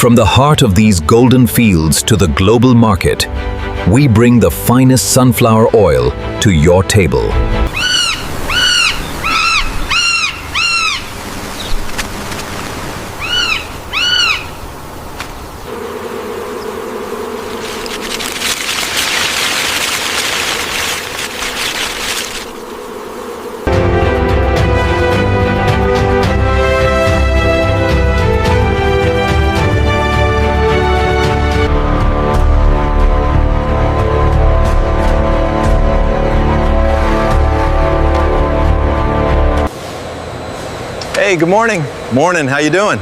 From the heart of these golden fields to the global market, we bring the finest sunflower oil to your table. Hey, good morning. Morning, how you doing?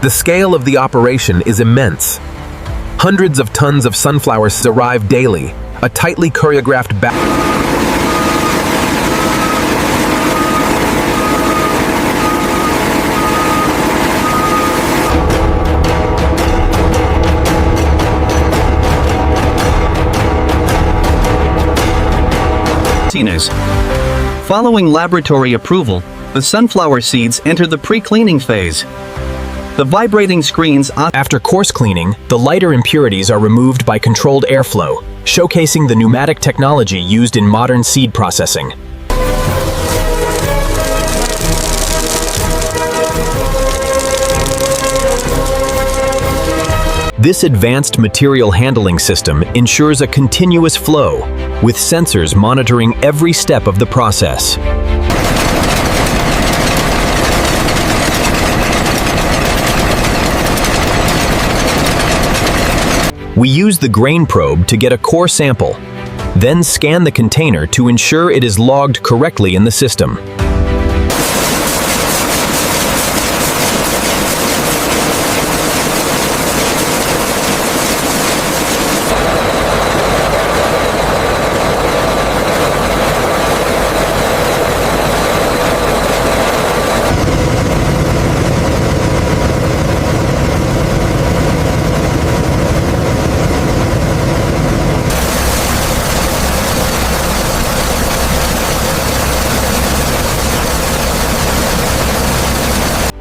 The scale of the operation is immense. Hundreds of tons of sunflowers arrive daily, a tightly choreographed Following laboratory approval, the sunflower seeds enter the pre-cleaning phase. The vibrating screens After coarse cleaning, the lighter impurities are removed by controlled airflow, showcasing the pneumatic technology used in modern seed processing. This advanced material handling system ensures a continuous flow, with sensors monitoring every step of the process. We use the grain probe to get a core sample, then scan the container to ensure it is logged correctly in the system.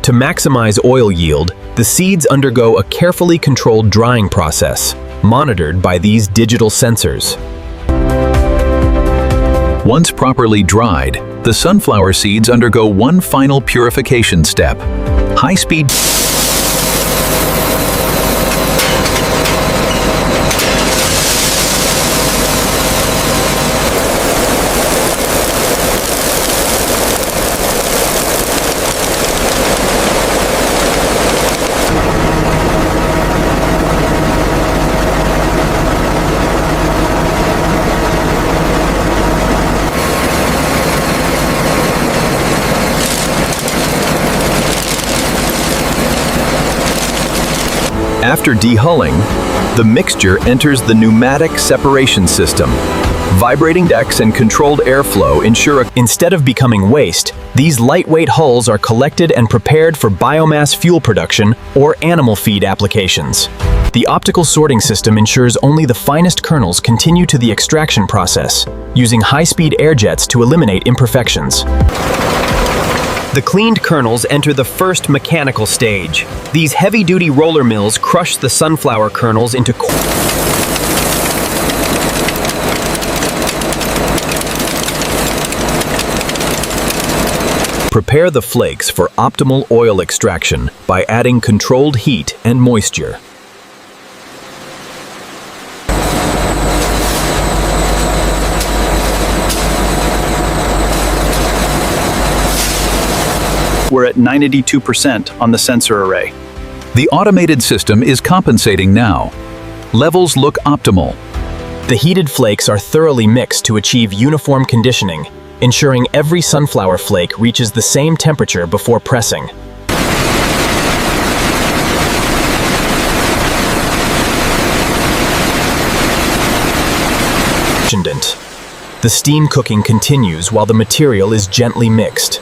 To maximize oil yield, the seeds undergo a carefully controlled drying process, monitored by these digital sensors. Once properly dried, the sunflower seeds undergo one final purification step: high-speed. After dehulling, the mixture enters the pneumatic separation system. Vibrating decks and controlled airflow ensure Instead of becoming waste, these lightweight hulls are collected and prepared for biomass fuel production or animal feed applications. The optical sorting system ensures only the finest kernels continue to the extraction process, using high-speed air jets to eliminate imperfections. The cleaned kernels enter the first mechanical stage. These heavy-duty roller mills crush the sunflower kernels into Prepare the flakes for optimal oil extraction by adding controlled heat and moisture. We're at 92% on the sensor array. The automated system is compensating now. Levels look optimal. The heated flakes are thoroughly mixed to achieve uniform conditioning, ensuring every sunflower flake reaches the same temperature before pressing. The steam cooking continues while the material is gently mixed.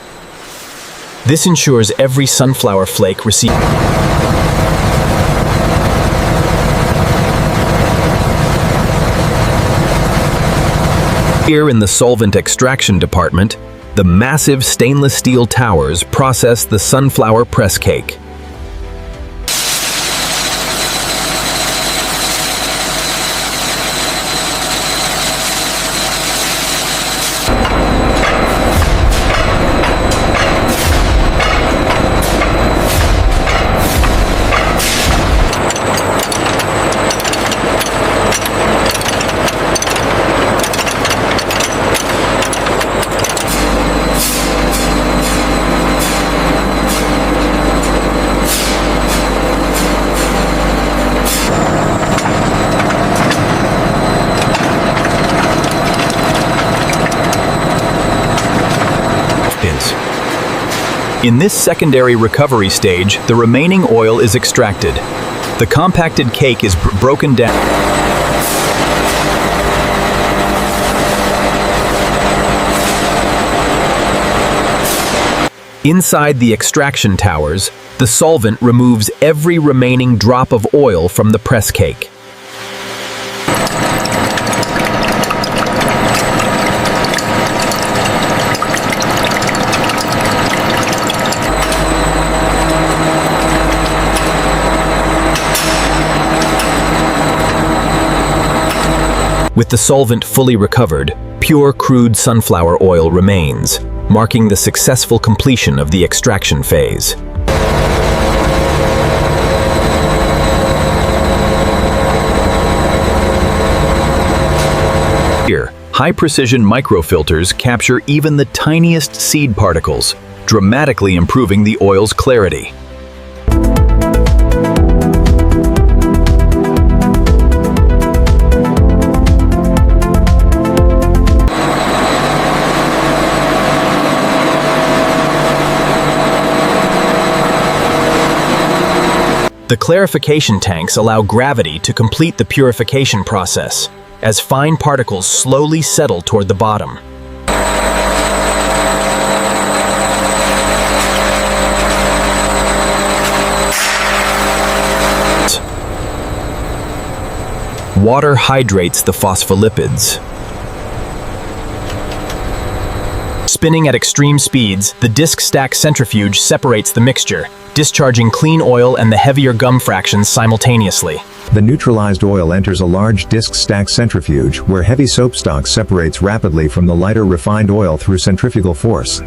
This ensures every sunflower flake receives. Here in the solvent extraction department, The massive stainless steel towers process the sunflower press cake. In this secondary recovery stage, the remaining oil is extracted. The compacted cake is broken down. Inside the extraction towers, the solvent removes every remaining drop of oil from the press cake. With the solvent fully recovered, pure crude sunflower oil remains, marking the successful completion of the extraction phase. Here, high-precision microfilters capture even the tiniest seed particles, dramatically improving the oil's clarity. The clarification tanks allow gravity to complete the purification process, as fine particles slowly settle toward the bottom. Water hydrates the phospholipids. Spinning at extreme speeds, the disc stack centrifuge separates the mixture, discharging clean oil and the heavier gum fractions simultaneously. The neutralized oil enters a large disc stack centrifuge where heavy soapstock separates rapidly from the lighter refined oil through centrifugal force.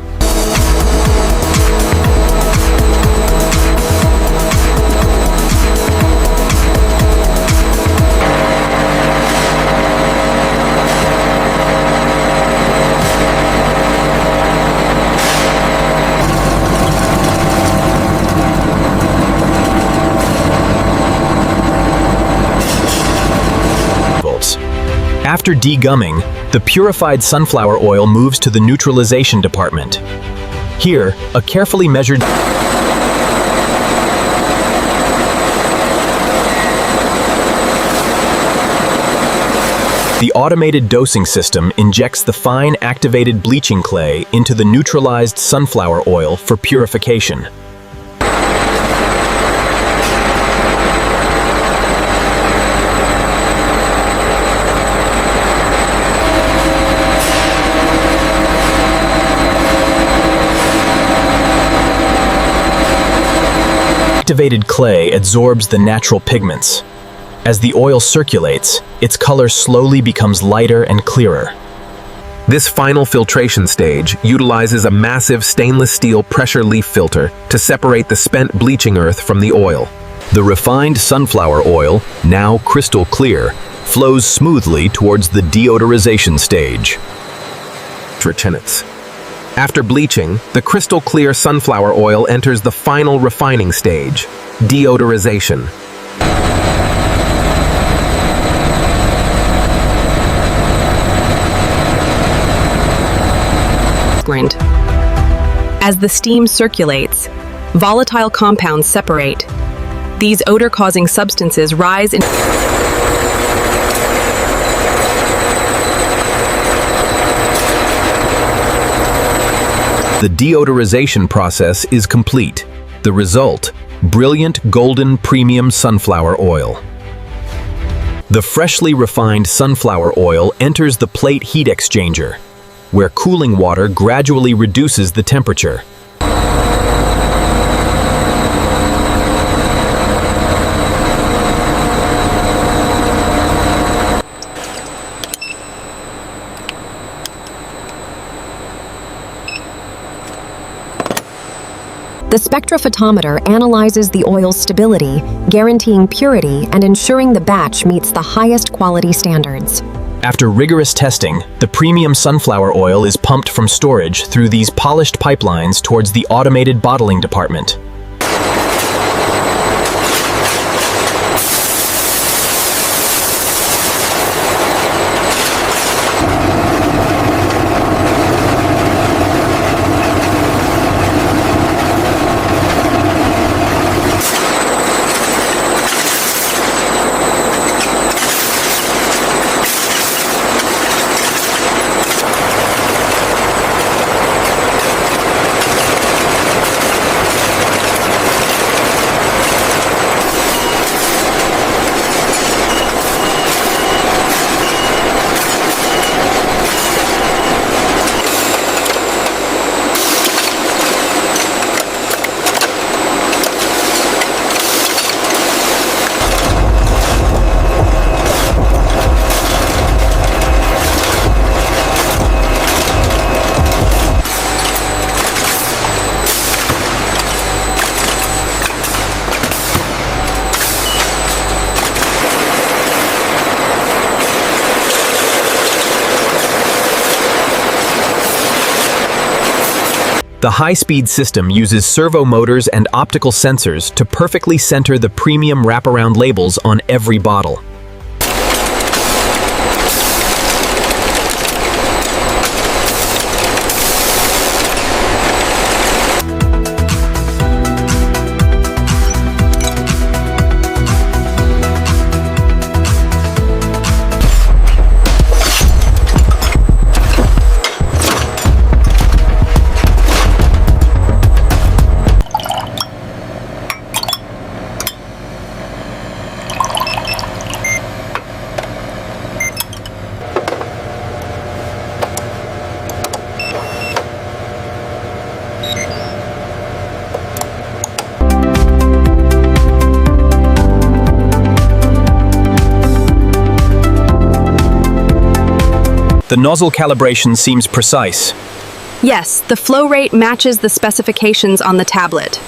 After degumming, the purified sunflower oil moves to the neutralization department. Here, a carefully measured The automated dosing system injects the fine activated bleaching clay into the neutralized sunflower oil for purification. Activated clay absorbs the natural pigments. As the oil circulates, its color slowly becomes lighter and clearer. This final filtration stage utilizes a massive stainless steel pressure leaf filter to separate the spent bleaching earth from the oil. The refined sunflower oil, now crystal clear, flows smoothly towards the deodorization stage. After bleaching, the crystal clear sunflower oil enters the final refining stage, deodorization. As the steam circulates, volatile compounds separate. These odor-causing substances rise in The deodorization process is complete. The result, brilliant golden premium sunflower oil. The freshly refined sunflower oil enters the plate heat exchanger. where cooling water gradually reduces the temperature. The spectrophotometer analyzes the oil's stability, guaranteeing purity and ensuring the batch meets the highest quality standards. After rigorous testing, the premium sunflower oil is pumped from storage through these polished pipelines towards the automated bottling department. The high-speed system uses servo motors and optical sensors to perfectly center the premium wraparound labels on every bottle. The nozzle calibration seems precise. Yes, the flow rate matches the specifications on the tablet.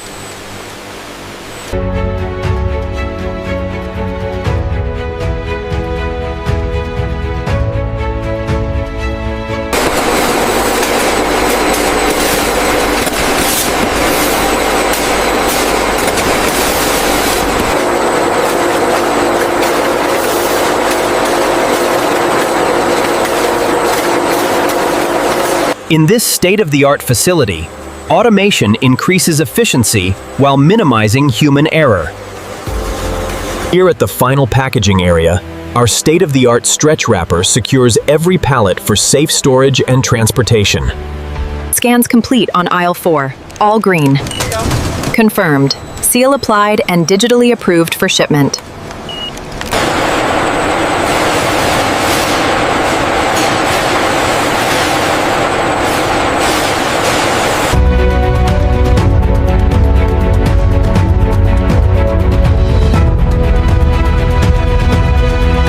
In this state-of-the-art facility, automation increases efficiency while minimizing human error. Here at the final packaging area, our state-of-the-art stretch wrapper secures every pallet for safe storage and transportation. Scans complete on aisle 4. All green. Confirmed. Seal applied and digitally approved for shipment.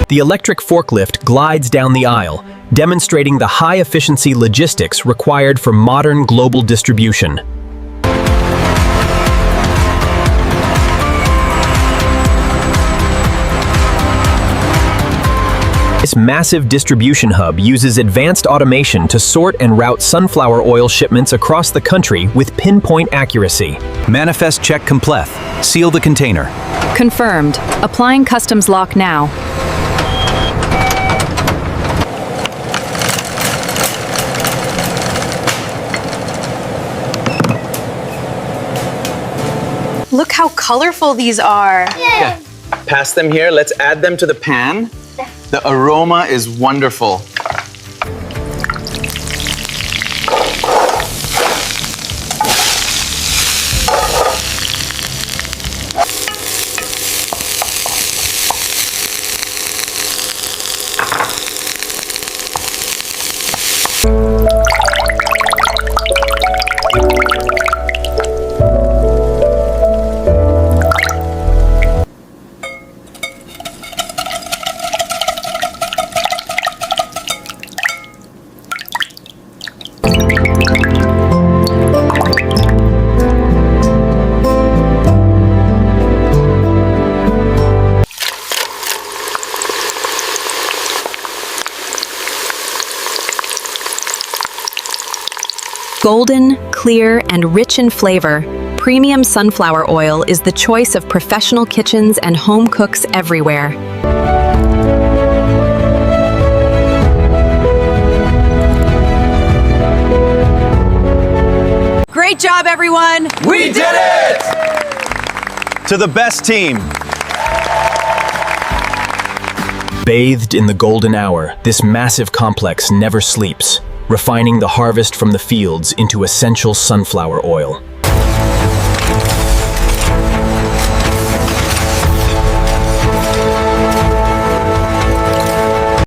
The electric forklift glides down the aisle, demonstrating the high-efficiency logistics required for modern global distribution. This massive distribution hub uses advanced automation to sort and route sunflower oil shipments across the country with pinpoint accuracy. Manifest check complete. Seal the container. Confirmed. Applying customs lock now. Look how colorful these are. Yeah. Pass them here. Let's add them to the pan. The aroma is wonderful. Golden, clear, and rich in flavor, premium sunflower oil is the choice of professional kitchens and home cooks everywhere. Great job, everyone! We did it! To the best team. Bathed in the golden hour, this massive complex never sleeps, refining the harvest from the fields into essential sunflower oil.